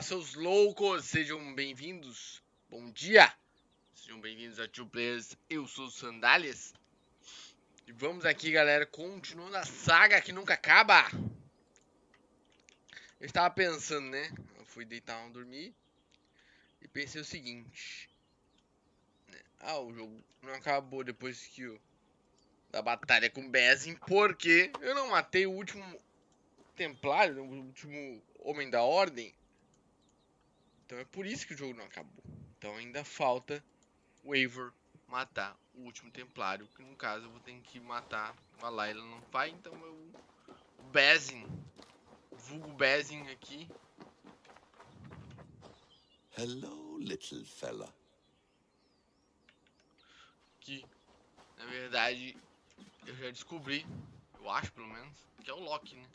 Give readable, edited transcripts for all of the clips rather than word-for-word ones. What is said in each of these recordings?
seus loucos, sejam bem-vindos. Bom dia, sejam bem-vindos a Two Players. Eu sou o Sandalhas e vamos aqui, galera, continuando a saga que nunca acaba. Eu estava pensando, né? Eu fui deitar, dormir e pensei o seguinte: o jogo não acabou depois que da batalha com Bezin, porque eu não matei o último Templário, o último Homem da Ordem. Então é por isso que o jogo não acabou. Então ainda falta o Eivor matar o último Templário, que no caso eu vou ter que matar o Valhalla, não vai, então o Bezin, vulgo Bezin aqui. Hello, little fella. Que na verdade eu já descobri, eu acho pelo menos, que é o Loki, né?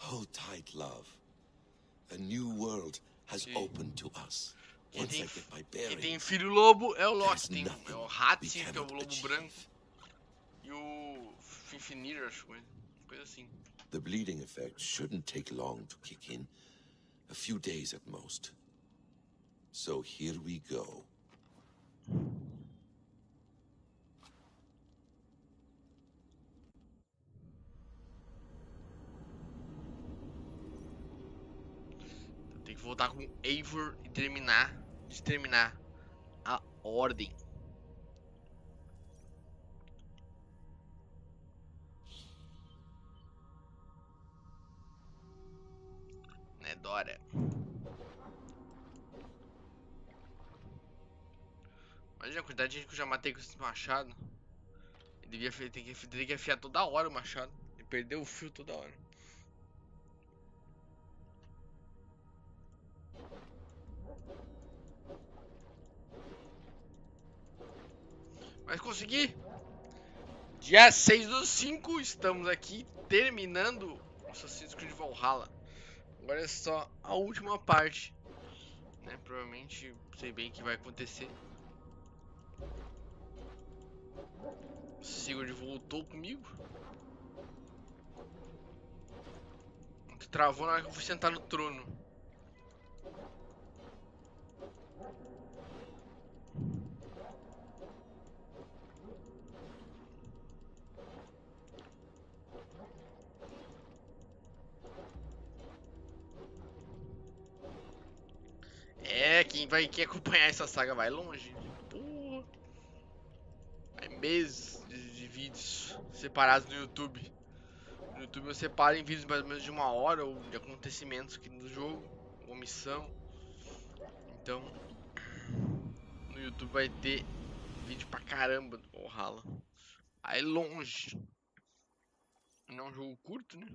Hold tight, love. A new world has opened to us. Once I get my Quem tem bearings, filho lobo é o Loki, tem nothing o we Hatsi, que é o cannot lobo branco, achieve. e o Finfinir, acho que coisa assim. The bleeding effect shouldn't take long to kick in. A few days at most. So here we go. Tem que voltar com Eivor e exterminar a ordem. Né, Dora? Imagina a quantidade de gente que eu já matei com esse machado. Ele teria que afiar toda hora o machado. Ele perdeu o fio toda hora. Mas consegui! Dia 6/5, estamos aqui terminando o Assassin's Creed Valhalla. Agora é só a última parte, né? Provavelmente sei bem o que vai acontecer. Sigurd voltou comigo. Que travou na hora que eu fui sentar no trono. Quem acompanhar essa saga vai longe. Porra. Vai meses de vídeos separados no YouTube. No YouTube eu separo em vídeos mais ou menos de 1 hora ou de acontecimentos aqui do jogo, ou missão. Então, no YouTube vai ter vídeo pra caramba do Valhalla. Aí longe. Não é um jogo curto, né?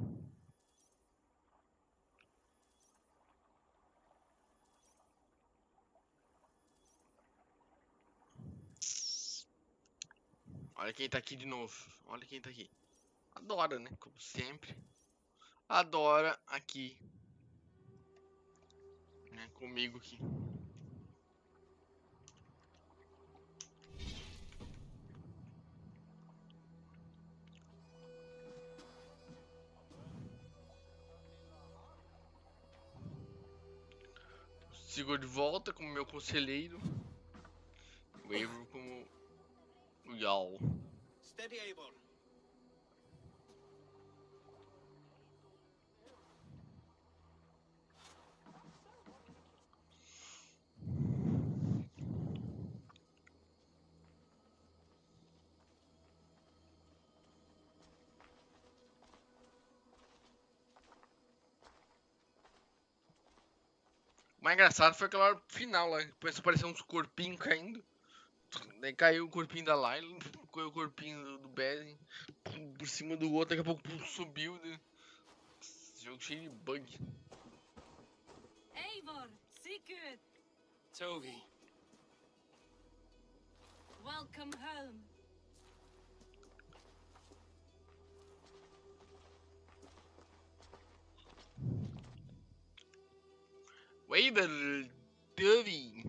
Olha quem tá aqui de novo. Olha quem tá aqui. Adora, né? Como sempre. Adora aqui. Né? Comigo aqui. Sigo de volta como meu conselheiro. O Eivor como o Jarl. Steady, Eivor. O mais engraçado foi aquela hora final lá. Começou a aparecer uns corpinhos caindo. Daí caiu o corpinho da Layla, caiu o corpinho do Bezin por cima do outro, daqui a pouco subiu. Né? Esse jogo cheio de bug. Eivor, Sigurd, Togi. welcome home. Weber, Dovey.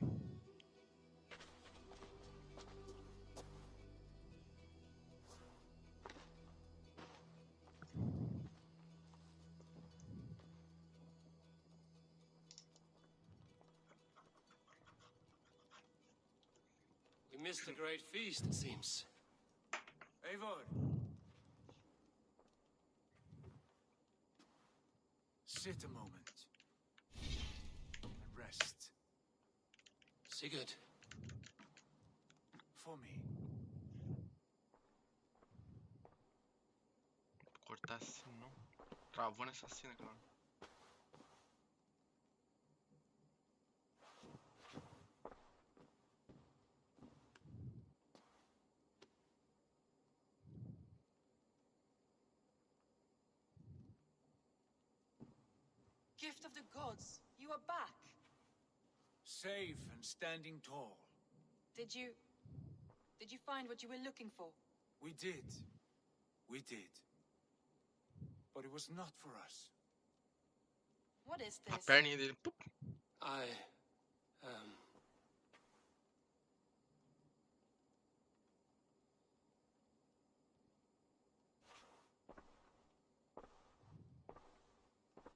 missed a great feast, it seems. Eivor. Sit a moment. And rest. Sigurd. For me. Cortar assim, não. Travou nessa cena, cara. Gift of the gods, you are back. Safe and standing tall. Did you find what you were looking for? We did. We did. But it was not for us. What is A this? perninha dele. Pup. I,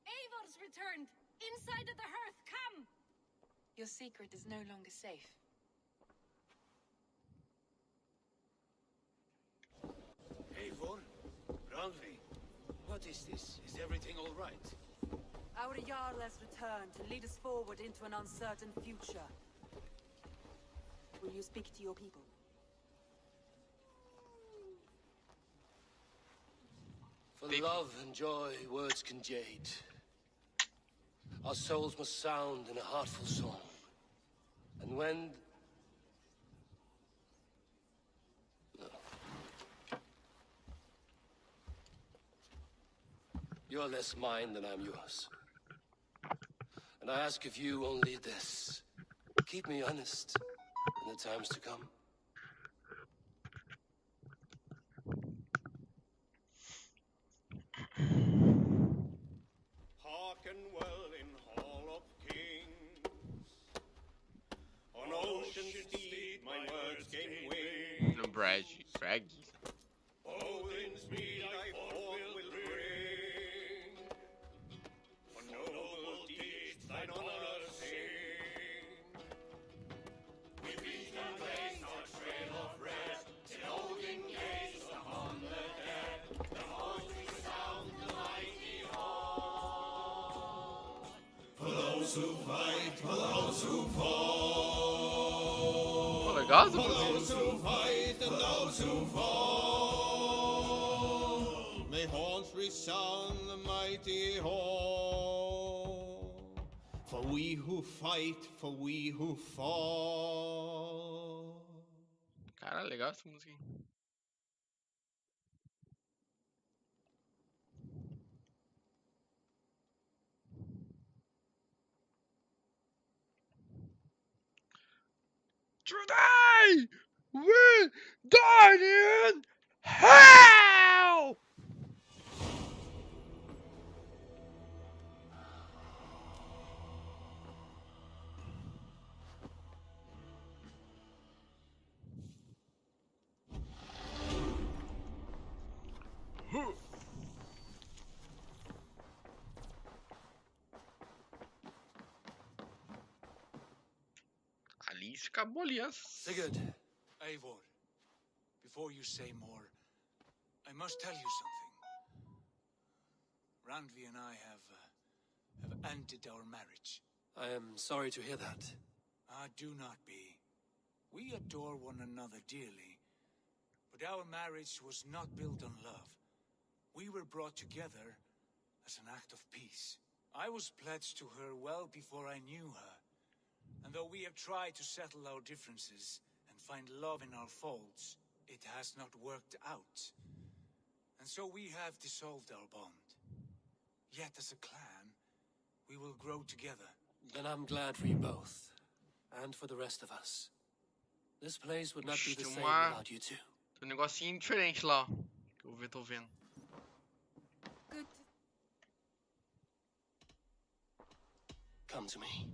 Eivor's returned! Inside of the hearth, come! Your secret is no longer safe. Eivor? Randvi? What is this? Is everything all right? Our Jarl has returned to lead us forward into an uncertain future. Will you speak to your people? For love and joy, words can jade. Our souls must sound in a heartful song. And when... No. You're less mine than I'm yours. And I ask of you only this. Keep me honest in the times to come. Hearken well in Hall of Kings. On ocean steed my words gain wing. No Brad. Brag. Odin's mead I forth will bring. For noble deeds thine honor sing. We beat and raise our trail of rest, till Odin gazes upon the dead. The voice resound the mighty hall. For those who fight, for those who fall. Pô, legal essa For música. those who fight and those who fall, may horns resound the mighty hall. For we who fight, for we who fall. Cara, legal essa música, hein? Today we dine in hell! Ali acabou a aliança. Sigurd. Eivor, before you say more, I must tell you something. Randvi and I have ended our marriage. I am sorry to hear that. Do not be. We adore one another dearly, but our marriage was not built on love. We were brought together as an act of peace. I was pledged to her well before I knew her. And though we have tried to settle our differences and find love in our faults, it has not worked out. And so we have dissolved our bond. Yet as a clan, we will grow together. Then I'm glad for you both. And for the rest of us. This place would not be the Tem same uma- without you two. Tem um negocinho diferente lá, ó. Que eu tô vendo. Good. Come to me.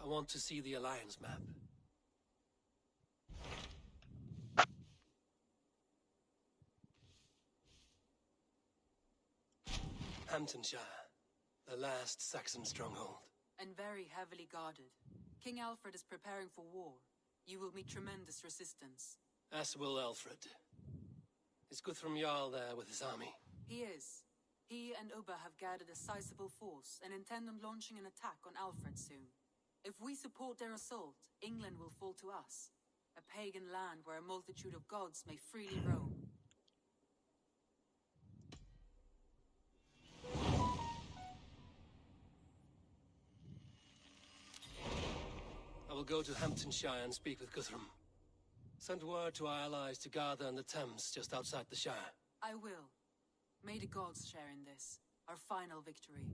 I want to see the Alliance map. Hamptonshire, the last Saxon stronghold. And very heavily guarded. King Alfred is preparing for war. You will meet tremendous resistance. As will Alfred. Is Guthrum Jarl there with his army? He is. He and Ubba have gathered a sizable force and intend on launching an attack on Alfred soon. If we support their assault, England will fall to us. A pagan land where a multitude of gods may freely roam. I will go to Hamptonshire and speak with Guthrum. Send word to our allies to gather in the Thames just outside the Shire. I will. May the gods share in this, our final victory.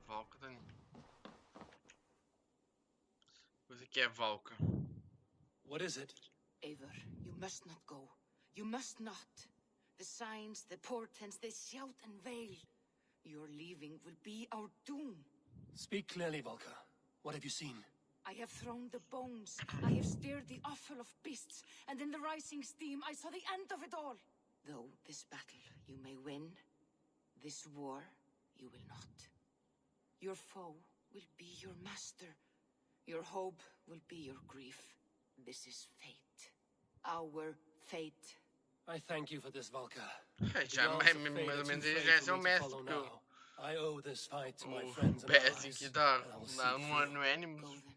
Valka tá ali. Você quer Valka? What is it? Eivor, you must not go. You must not. The signs, the portents, they shout and wail. Your leaving will be our doom. Speak clearly, Volker. What have you seen? I have thrown the bones. I have stirred the offal of beasts. And in the rising steam, I saw the end of it all. Though this battle you may win, this war you will not. Your foe will be your master. Your hope will be your grief. This is fate. Our fate. I thank you for this, Volker. Já mais ou menos ele já é o mestre, porque I owe this fight to my o friends and Bezin allies, que tá and I will seek no freedom. Animus. Go then,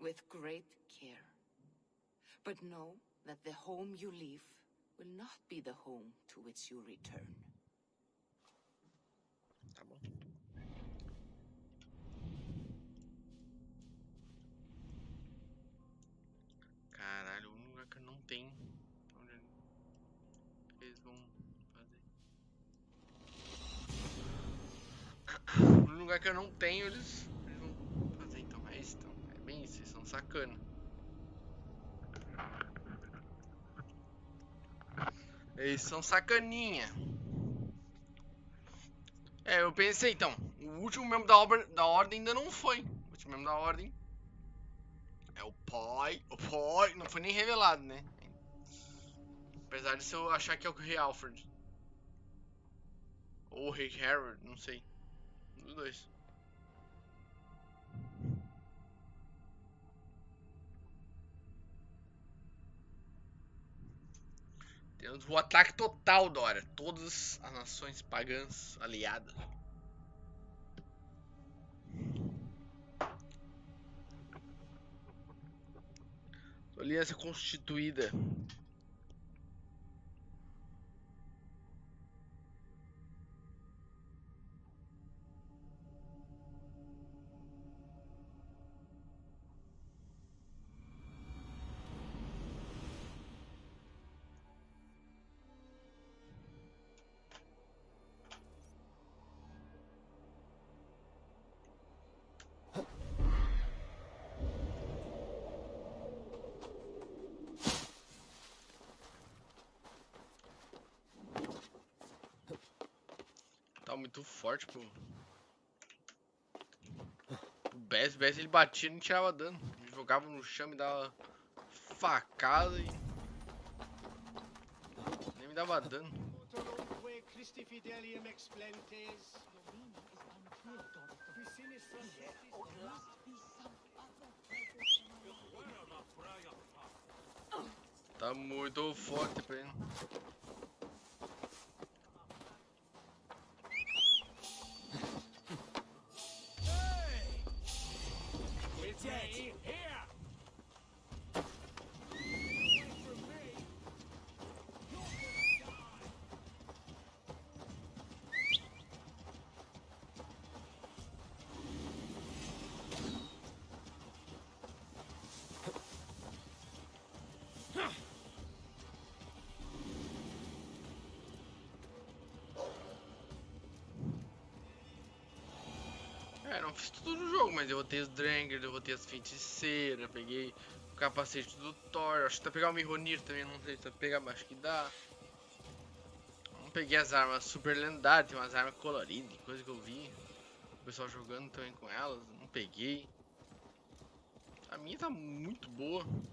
with great care. But know that the home you leave will not be the home to which you return. Tá bom. Caralho, um lugar que eu não tenho. Onde eles vão fazer? Um lugar que eu não tenho, eles vão fazer. Então é isso. Então. É bem isso, eles são sacana. Eles são sacaninha. É, eu pensei então. O último membro da ordem ainda não foi. O último membro da ordem é o pai. O pai não foi nem revelado, né? Apesar de eu achar que é o Rei Alfred. Ou o Rei Harold, não sei. Um dos dois. Temos o ataque total, Dora. Todas as nações pagãs aliadas. Aliança constituída. Tá muito forte, pô. O Bess ele batia e não tirava dano. Ele jogava no chão, me dava facada e nem me dava dano. Tá muito forte pra ele. É, não fiz tudo no jogo, mas derrotei os Dranger, derrotei as feiticeiras, peguei o capacete do Thor, acho que dá pra pegar o Mihonir também, não sei se dá pra pegar, mas acho que dá. Não peguei as armas super lendárias, tem umas armas coloridas, coisa que eu vi o pessoal jogando também com elas, não peguei. A minha tá muito boa. Não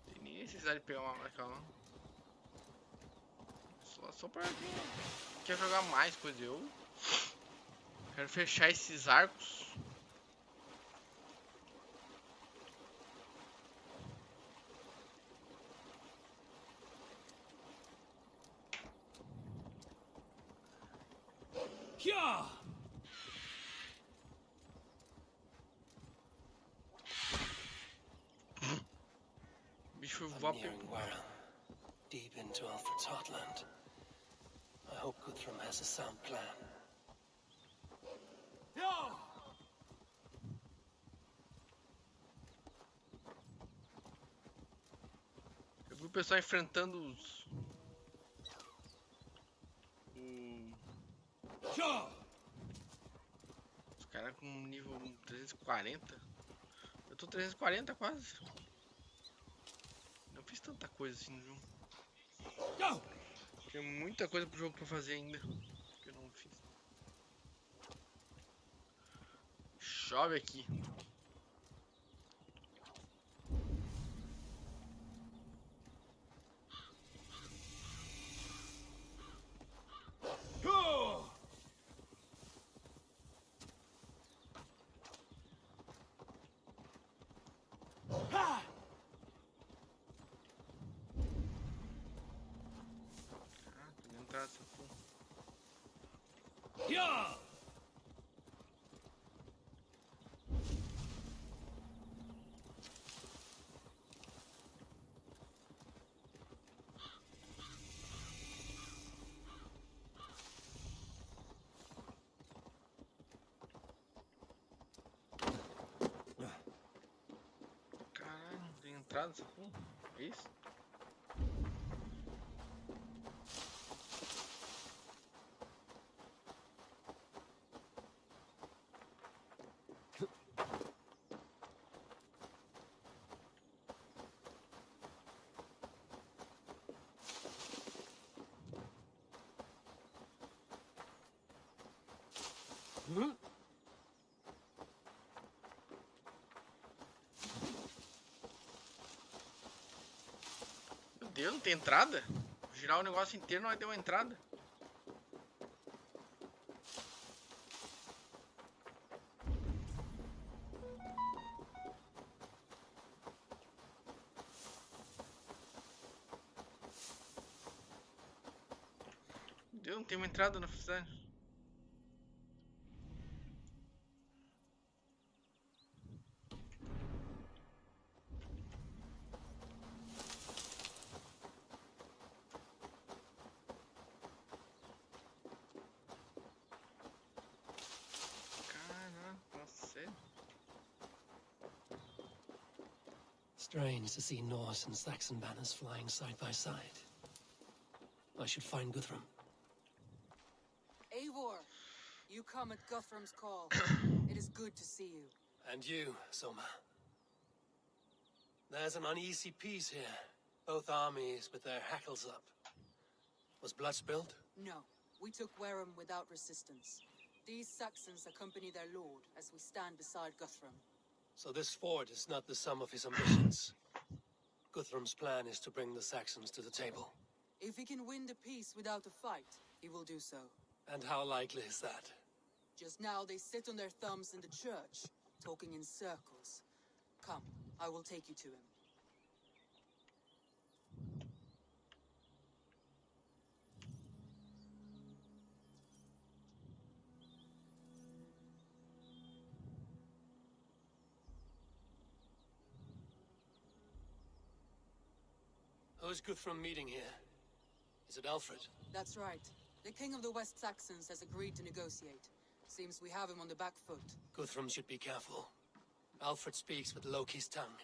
tem nem nem necessidade de pegar uma marca lá. Só pra quem quer jogar mais coisa. Eu quero fechar esses arcos. Bicho voa. Nearing Warren, deep into Alfred's heartland. I hope Guthrum has a sound plan. Eu vi o pessoal enfrentando os caras com nível 340. Eu tô 340 quase. Não fiz tanta coisa assim no jogo. Tem muita coisa pro jogo pra fazer ainda que eu não fiz. Chove aqui. Caralho, não tem entrada essa porra. É isso? Meu Deus, não tem entrada? Vou girar o negócio inteiro não vai ter uma entrada. Meu Deus, não tem uma entrada na cidade. Strange to see Norse and Saxon banners flying side by side. I should find Guthrum. Eivor, you come at Guthrum's call. It is good to see you. And you, Soma. There's an uneasy peace here. Both armies with their hackles up. Was blood spilled? No, we took Wareham without resistance. These Saxons accompany their lord as we stand beside Guthrum. So this fort is not the sum of his ambitions. Guthrum's plan is to bring the Saxons to the table. If he can win the peace without a fight, he will do so. And how likely is that? Just now they sit on their thumbs in the church, talking in circles. Come, I will take you to him. Who's Guthrum meeting here? Is it Alfred? That's right. The king of the West Saxons has agreed to negotiate. Seems we have him on the back foot. Guthrum should be careful. Alfred speaks with Loki's tongue.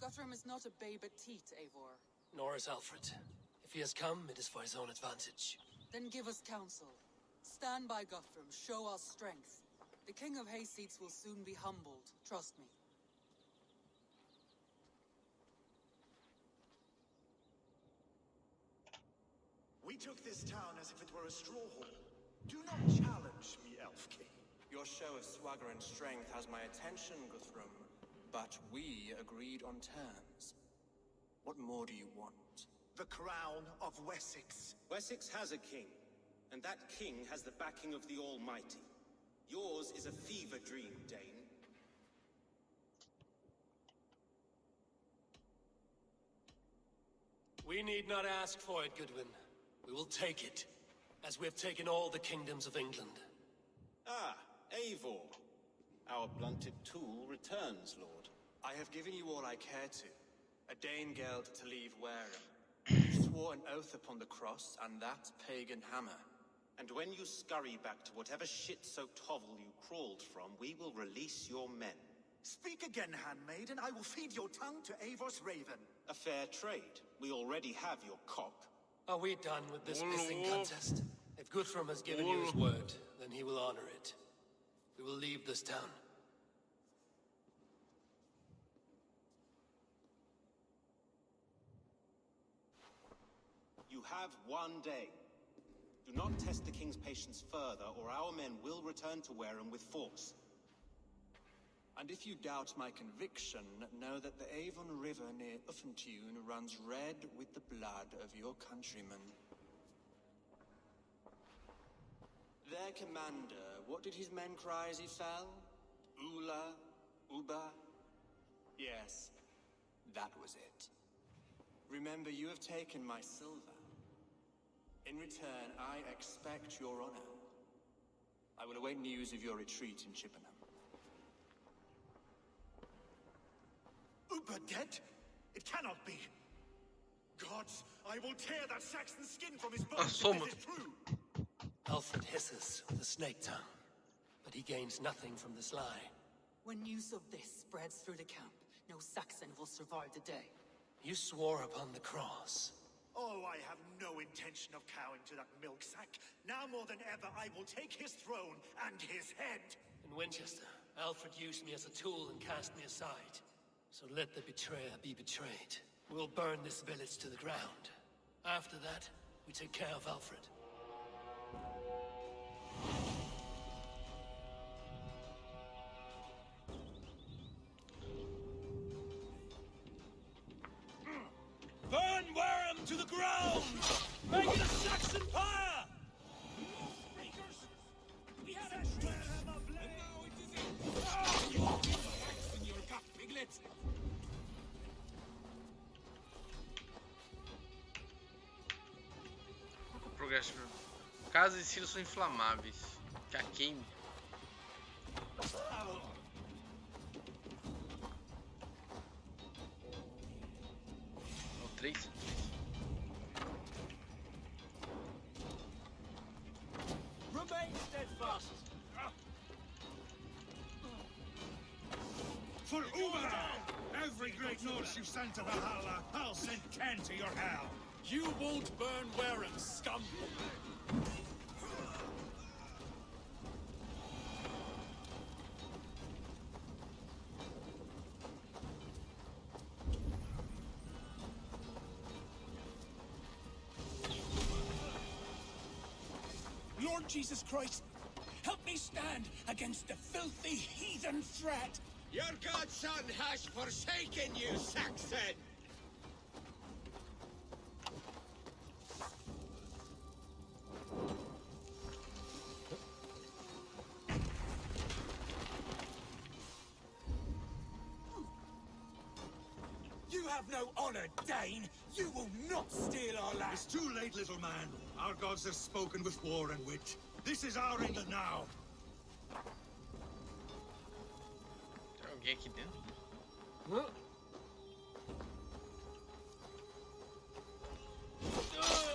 Guthrum is not a babe at teat, Eivor. Nor is Alfred. If he has come, it is for his own advantage. Then give us counsel. Stand by Guthrum, show our strength. The king of Hayseeds will soon be humbled, trust me. We took this town as if it were a straw hall. Do not challenge me, Elf King. Your show of swagger and strength has my attention, Guthrum. But we agreed on terms. What more do you want? The crown of Wessex. Wessex has a king, and that king has the backing of the Almighty. Yours is a fever dream, Dane. We need not ask for it, Goodwin. We will take it, as we have taken all the kingdoms of England. Ah, Eivor. Our blunted tool returns, Lord. I have given you all I care to. A Danegeld to leave Wareham. You swore an oath upon the cross, and that pagan hammer. And when you scurry back to whatever shit-soaked hovel you crawled from, we will release your men. Speak again, handmaid, and I will feed your tongue to Eivor's raven. A fair trade. We already have your cock. Are we done with this pissing contest? If Guthrum has given you his word, then he will honor it. We will leave this town. You have one day. Do not test the king's patience further, or our men will return to Wareham with force. And if you doubt my conviction, know that the Avon River near Uffentune runs red with the blood of your countrymen. Their commander, what did his men cry as he fell? Ula? Uba? Yes, that was it. Remember, you have taken my silver. In return, I expect your honor. I will await news of your retreat in Chippenham. Uber dead? It cannot be. Gods, I will tear that Saxon skin from his bones if this is true. Alfred hisses with a snake tongue, but he gains nothing from this lie. When news of this spreads through the camp, no Saxon will survive the day. You swore upon the cross. Oh, I have no intention of cowing to that milk sack. Now more than ever, I will take his throne and his head. In Winchester, Alfred used me as a tool and cast me aside. So let the betrayer be betrayed. We'll burn this village to the ground. After that, we take care of Alfred. Burn Wareham to the ground! Make it a Saxon pyre! We have a Wareham ablaze! And now it is in! Ah! You in your gut, piglet! Progresso. Casas e silos são inflamáveis. Que a queime. Não, 3? Remain steadfast! For Uber! Every great Norse you've sent to Valhalla, I'll send Ken to your hell! You won't burn Wareham, scum! Lord Jesus Christ, help me stand against the filthy heathen threat! Your godson has forsaken you, Saxon! You have no honor, Dane! You will not steal our land! It's too late, little man. Our gods have spoken with war and wit. This is our England now. Tem alguém aqui dentro?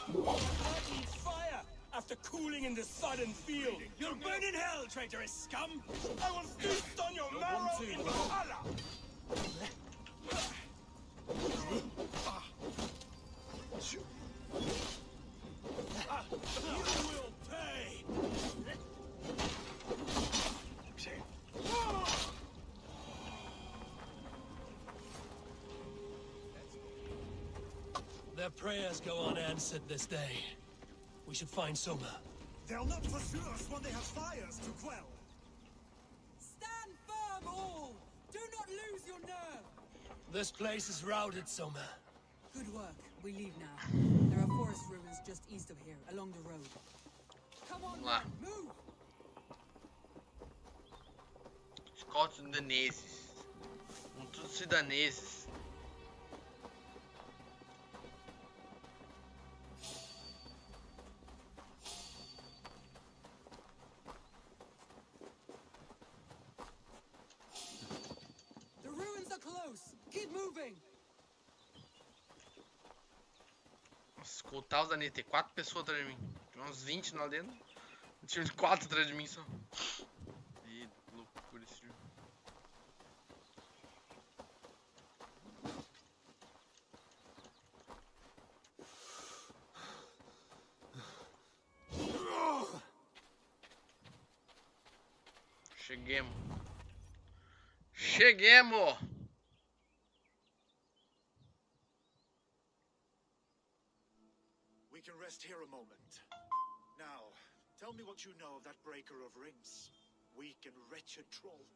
Lightning fire! After cooling in the sodden field! You'll burn in hell, traitorous scum! I will feast on your marrow in Valhalla! You will pay! Their prayers go unanswered this day. We should find Soma. They'll not pursue us when they have fires to quell. Stand firm, all! Do not lose your nerve! This place is routed, Soma. Good work. We leave now. There are forest ruins just east of here, along the road. Come on, Vamos lá. move! Escolta dos daneses. Vão todos ser daneses. The ruins are close. Keep moving. Nossa, escoltar os daneses. Tem 4 pessoas atrás de mim. Tem uns 20 lá dentro. Tinha uns 4 atrás de mim só. Ih, loucura esse jogo. Cheguemos. Cheguemos! We can rest here a moment. Now, tell me what you know of that breaker of rings. Weak and wretched troll.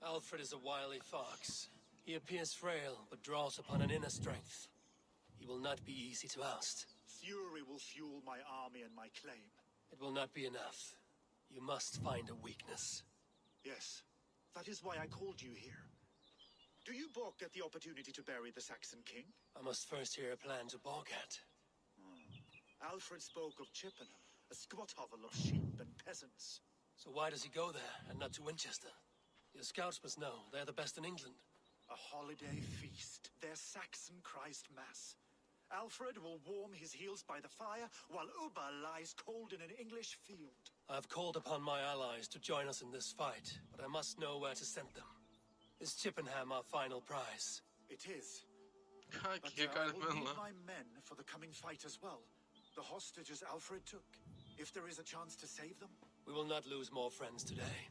Alfred is a wily fox. He appears frail, but draws upon an inner strength. He will not be easy to oust. Fury will fuel my army and my claim. It will not be enough. You must find a weakness. Yes, that is why I called you here. Do you balk at the opportunity to bury the Saxon king? I must first hear a plan to balk at. Alfred spoke of Chippenham, a squat hovel of sheep and peasants. So why does he go there, and not to Winchester? Your scouts must know, they're the best in England. A holiday feast, their Saxon Christ Mass. Alfred will warm his heels by the fire, while Ubba lies cold in an English field. I've called upon my allies to join us in this fight, but I must know where to send them. Is Chippenham our final prize? It is. But I will need my men for the coming fight as well. The hostages Alfred took. If there is a chance to save them. We will not lose more friends today.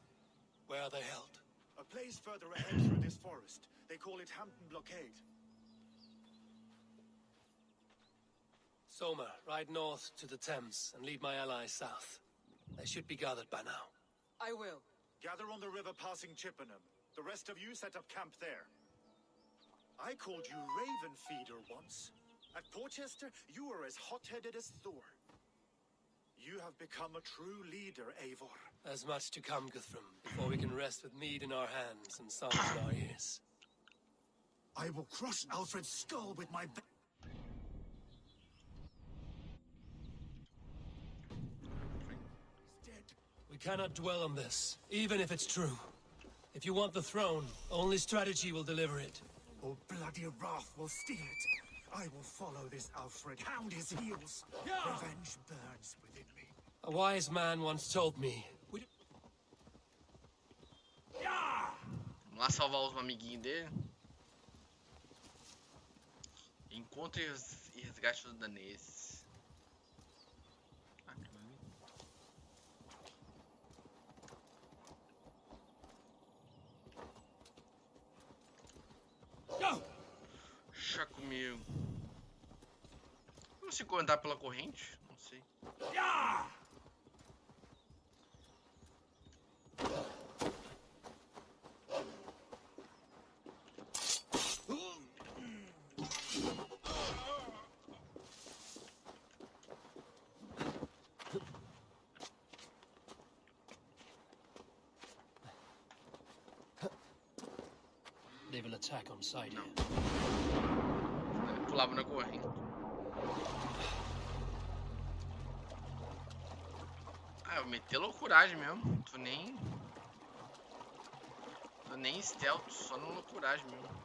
Where are they held? A place further ahead through this forest. They call it Hampton Blockade. Soma, ride north to the Thames and lead my allies south. They should be gathered by now. I will. Gather on the river passing Chippenham. The rest of you set up camp there. I called you Raven Feeder once. At Porchester, you were as hot-headed as Thor. You have become a true leader, Eivor. There's much to come, Guthrum, before we can rest with mead in our hands and songs in our ears. I will crush Alfred's skull with my... We cannot dwell on this, even if it's true. If you want the throne, only strategy will deliver it. Or bloody wrath will steal it. I will follow this Alfred, hound his heels. Revenge burns within me. A wise man once told me... Vamos lá salvar os amiguinhos dele. Encontre e resgate os daneses. Deixa comigo. Não consigo andar pela corrente? Não sei. They will attack on sight here. Pulava na corrente. Ah, eu meti loucuragem mesmo. Tô nem stealth, só no loucuragem mesmo.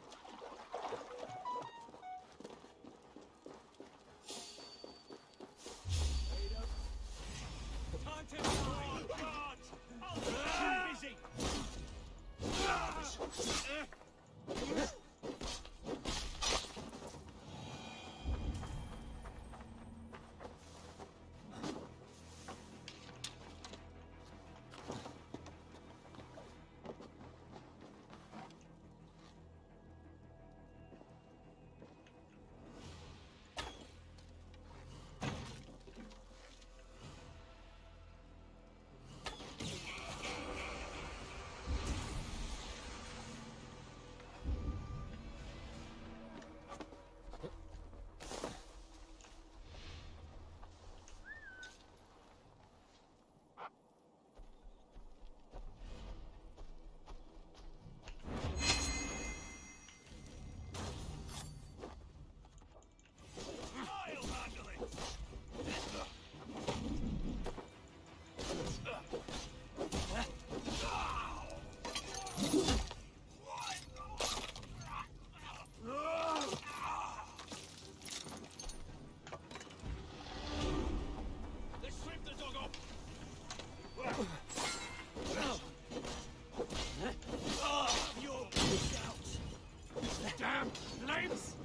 Damn flames!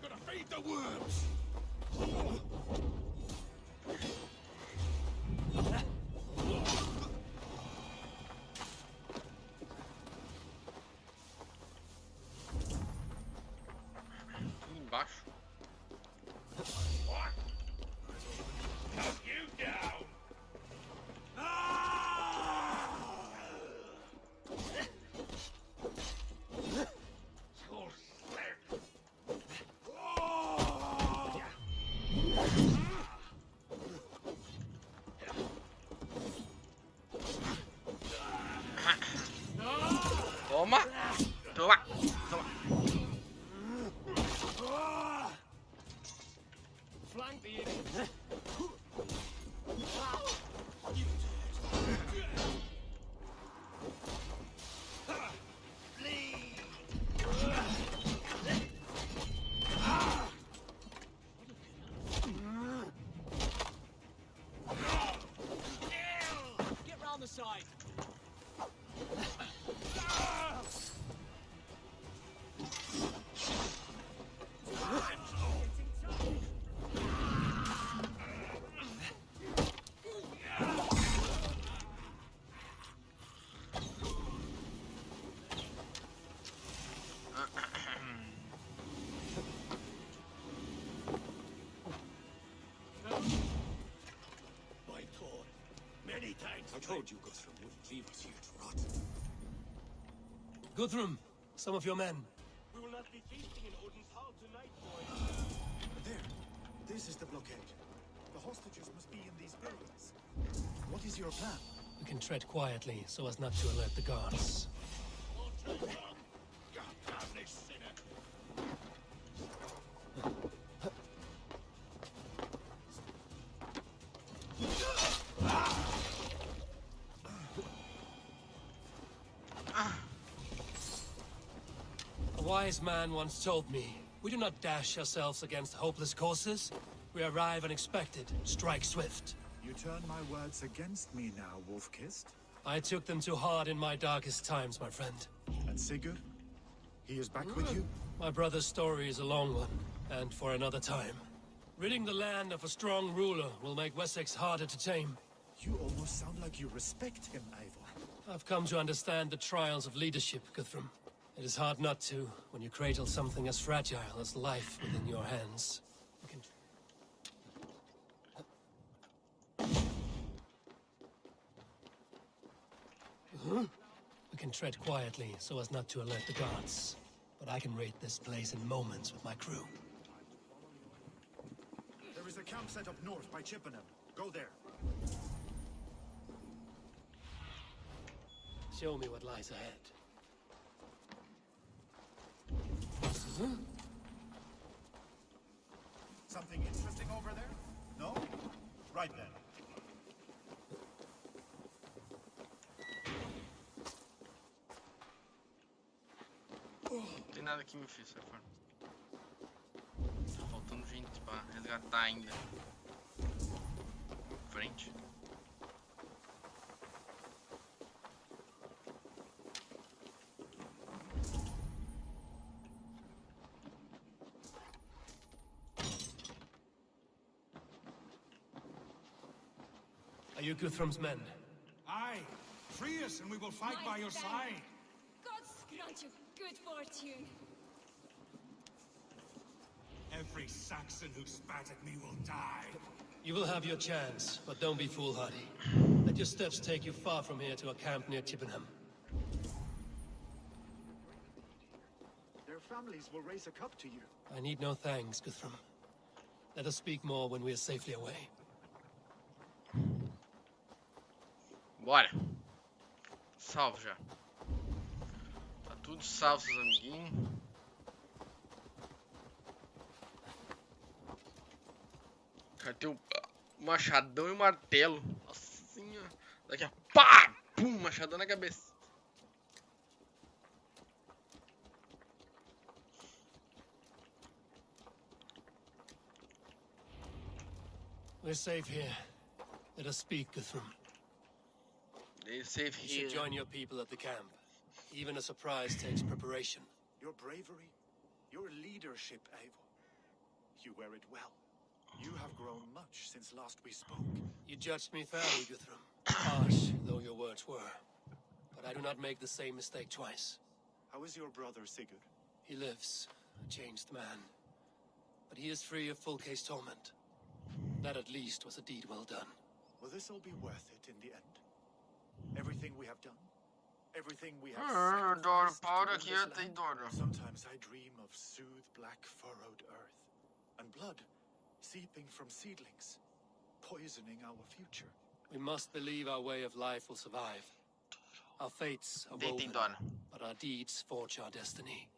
Gotta feed the worms! Embaixo. Cut you down! You'll slip! Toma! Toma! Toma! Flank the idiot! Get round the side! My God, many thanks. I told you Guthrum wouldn't leave us here to rot. Guthrum, some of your men. We will not be feasting in Odin's hall tonight, boys. There. This is the blockade. The hostages must be in these buildings. What is your plan? We can tread quietly so as not to alert the guards. God damn this sinner! A wise man once told me, we do not dash ourselves against hopeless causes. We arrive unexpected, strike swift. You turn my words against me now, Wolf-Kissed. I took them too hard in my darkest times, my friend. And Sigurd? He is back with you? My brother's story is a long one, and for another time. Ridding the land of a strong ruler will make Wessex harder to tame. You almost sound like you respect him, Eivor. I've come to understand the trials of leadership, Guthrum. It is hard not to, when you cradle something as fragile as life within your hands. We can tread quietly so as not to alert the guards. But I can raid this place in moments with my crew. There is a camp set up north by Chippenham. Go there. Show me what lies ahead. Something interesting over there? No? Right then. Não tem nada aqui, meu filho, sai fora. Tá faltando gente pra resgatar ainda. Frente. Are you Guthrum's men? Aye. Free us and we will fight by your side. God's grant you good fortune. Every Saxon who spat at me will die. You will have your chance, but don't be foolhardy. Let your steps take you far from here to a camp near Chippenham. Their families will raise a cup to you. I need no thanks, Guthrum. Let us speak more when we are safely away. Bora. Salvo já. Tá tudo salvo, seus amiguinhos. Cara, tem o machadão e o martelo. Nossa assim, ó. Daqui a pá! Pum! Machadão na cabeça. We're safe here. Let us speak, Guthrum. They're safe You here. should join your people at the camp. Even a surprise takes preparation. Your bravery, your leadership, Eivor. You wear it well. You have grown much since last we spoke. You judged me fairly, Guthrum. Harsh though your words were. But I do not make the same mistake twice. How is your brother, Sigurd? He lives, a changed man. But he is free of full case torment. That at least was a deed well done. Will this all be worth it in the end? Everything we have done? Everything we have sacrificed to win this land? Sometimes I dream of soothed black furrowed earth, and blood seeping from seedlings, poisoning our future. We must believe our way of life will survive. Our fates are woven, but our deeds forge our destiny.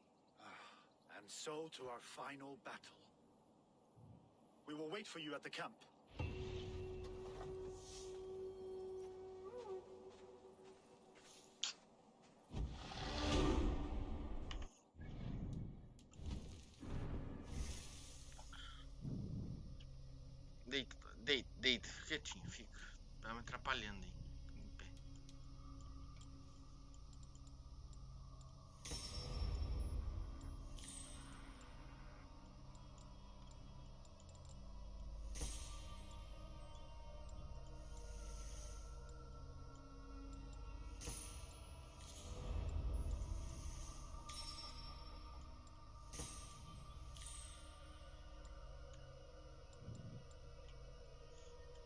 And so to our final battle. We will wait for you at the camp. Deita, fica quietinho, fica. Tá me atrapalhando aí. Em pé.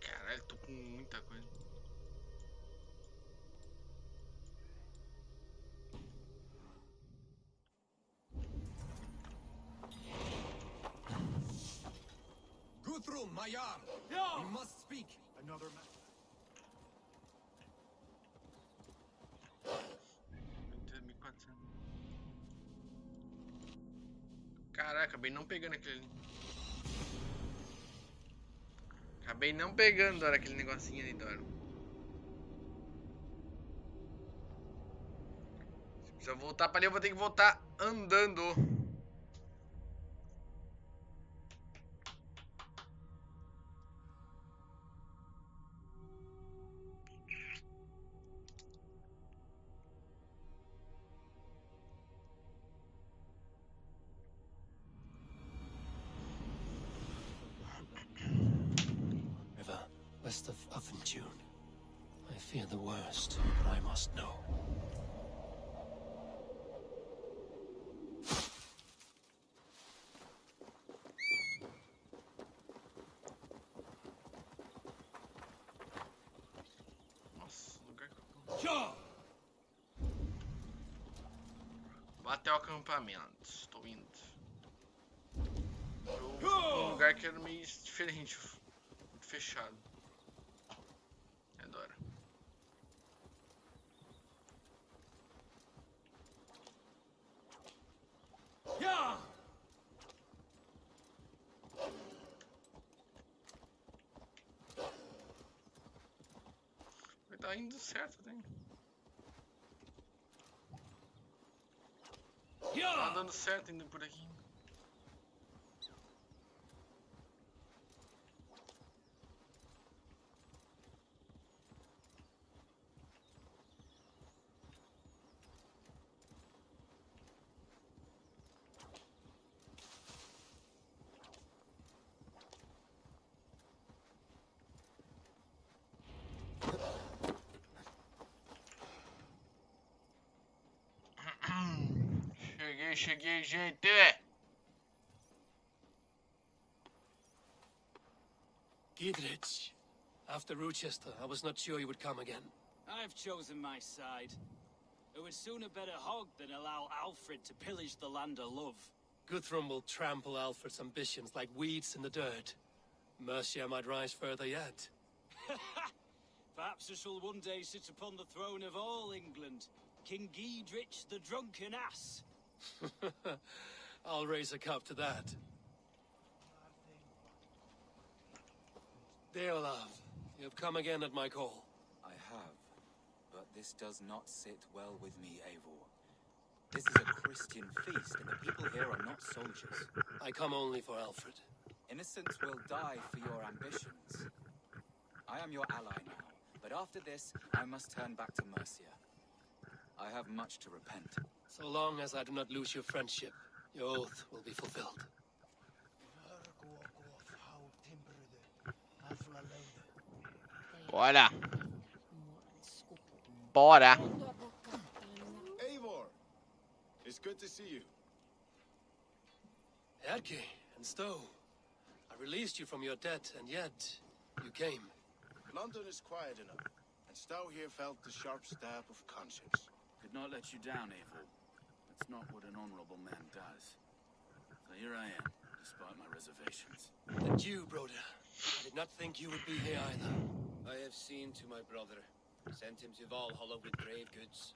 Caralho, tô com muita coisa. Guthrum, my arm! We must speak! Another man. Caraca, acabei não pegando aquele ali. Acabei não pegando, Dora, aquele negocinho ali, Dora. Se eu voltar pra ali, eu vou ter que voltar andando. West of Uffentune. I fear the worst, but I must know. Nossa, lugar que eu... Vou até o acampamento. Estou indo. Eu fui pra um lugar que era meio diferente. Muito fechado. Adoro. Tá indo certo, né? Tá dando certo indo por aqui. Cheguei, gente! Gidrich, after Rochester, I was not sure you would come again. I've chosen my side. It would sooner bet a hog than allow Alfred to pillage the land of love. Guthrum will trample Alfred's ambitions like weeds in the dirt. Mercia might rise further yet. Perhaps I shall one day sit upon the throne of all England. King Gidrich the drunken ass. I'll raise a cup to that. Dear love, you have come again at my call. This does not sit well with me, Eivor. This is a Christian feast, and the people here are not soldiers. I come only for Alfred. Innocents will die for your ambitions. I am your ally now, but after this, I must turn back to Mercia. I have much to repent. So long as I do not lose your friendship, your oath will be fulfilled. Bora. Bora. Eivor, it's good to see you. Erke and Stowe, I released you from your debt, and yet you came. London is quiet enough, and Stowe here felt the sharp stab of conscience. Could not let you down, Eivor. That's not what an honorable man does. So here I am, despite my reservations. And you, Broder, I did not think you would be here either. I have seen to my brother. Sent him to Valhalla with grave goods.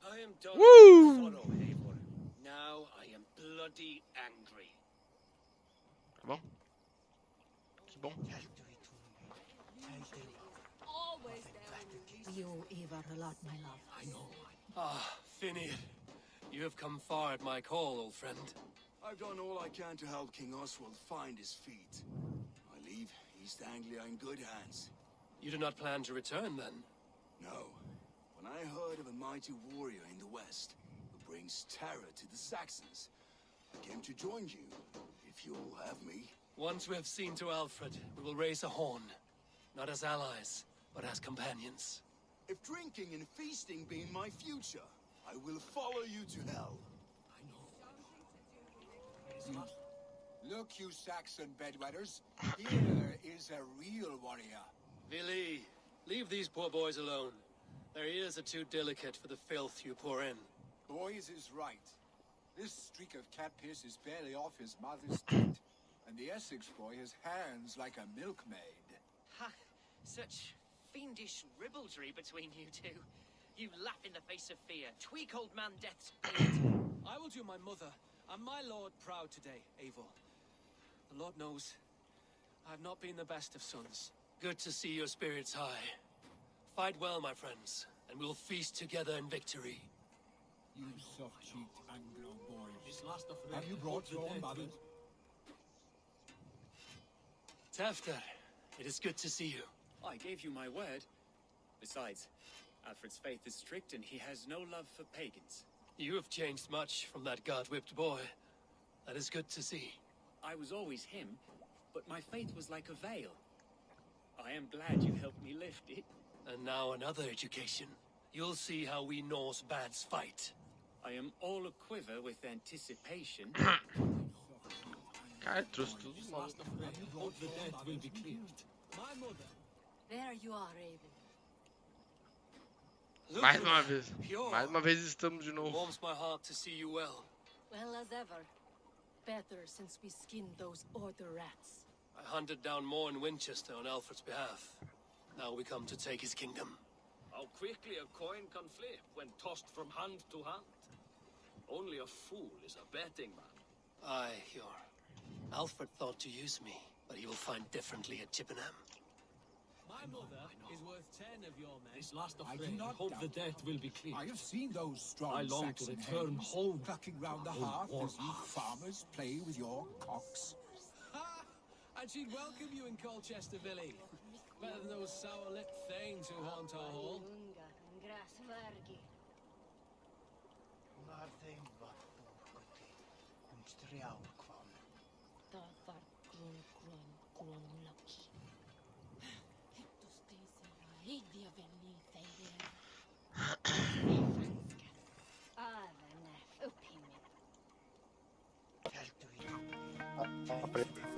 I am done with sorrow, Eivor. Now I am bloody angry. Tá bom? Que bom. You Ivar a lot, my love. I know. Ah, Finir. You have come far at my call, old friend. I've done all I can to help King Oswald find his feet. I leave East Anglia in good hands. You do not plan to return, then? No. When I heard of a mighty warrior in the west who brings terror to the Saxons, I came to join you, if you'll have me. Once we have seen to Alfred, we will raise a horn. Not as allies, but as companions. If drinking and feasting be in my future, I will follow you to hell. Look, you Saxon bedwetters. Here is a real warrior. Vili, leave these poor boys alone. Their ears are too delicate for the filth you pour in. Boys is right. This streak of cat piss is barely off his mother's teat, and the Essex boy has hands like a milkmaid. Ha! Such fiendish ribaldry between you two. You laugh in the face of fear. Tweak old man death's beard. I will do my mother and my lord proud today, Eivor. The Lord knows I have not been the best of sons. Good to see your spirits high. Fight well, my friends, and we'll feast together in victory. You soft-cheeked Anglo boys. Have you brought your mother? Tefter, it is good to see you. I gave you my word. Besides, Alfred's faith is strict and he has no love for pagans. You have changed much from that god-whipped boy. That is good to see. I was always him, but my faith was like a veil. I am glad you helped me lift it. And now another education. You'll see how we Norse bads fight. I am all aquiver with anticipation. Cara, trouxe tudo mal. The debt will be cleared. My mother. There you are, Raven. Mais uma vez. Mais uma vez estamos de novo. Warms my heart to see you well. Well as ever. Better since we skinned those order rats. I hunted down more in Winchester on Alfred's behalf. Now we come to take his kingdom. How quickly a coin can flip when tossed from hand to hand. Only a fool is a betting man. Aye, Hjor. Alfred thought to use me, but he will find differently at Chippenham. My mother is worth 10 of your men. This last I affray, do not hope doubt the it. debt will be cleared. I have seen those strong I long to Saxon return hens home. clucking round the Oh, hearth war as you farmers play with your cocks. Ha! And she'd welcome you in Colchester, Billy. Better than those sour-lipped thanes who haunt our hall. Opinion.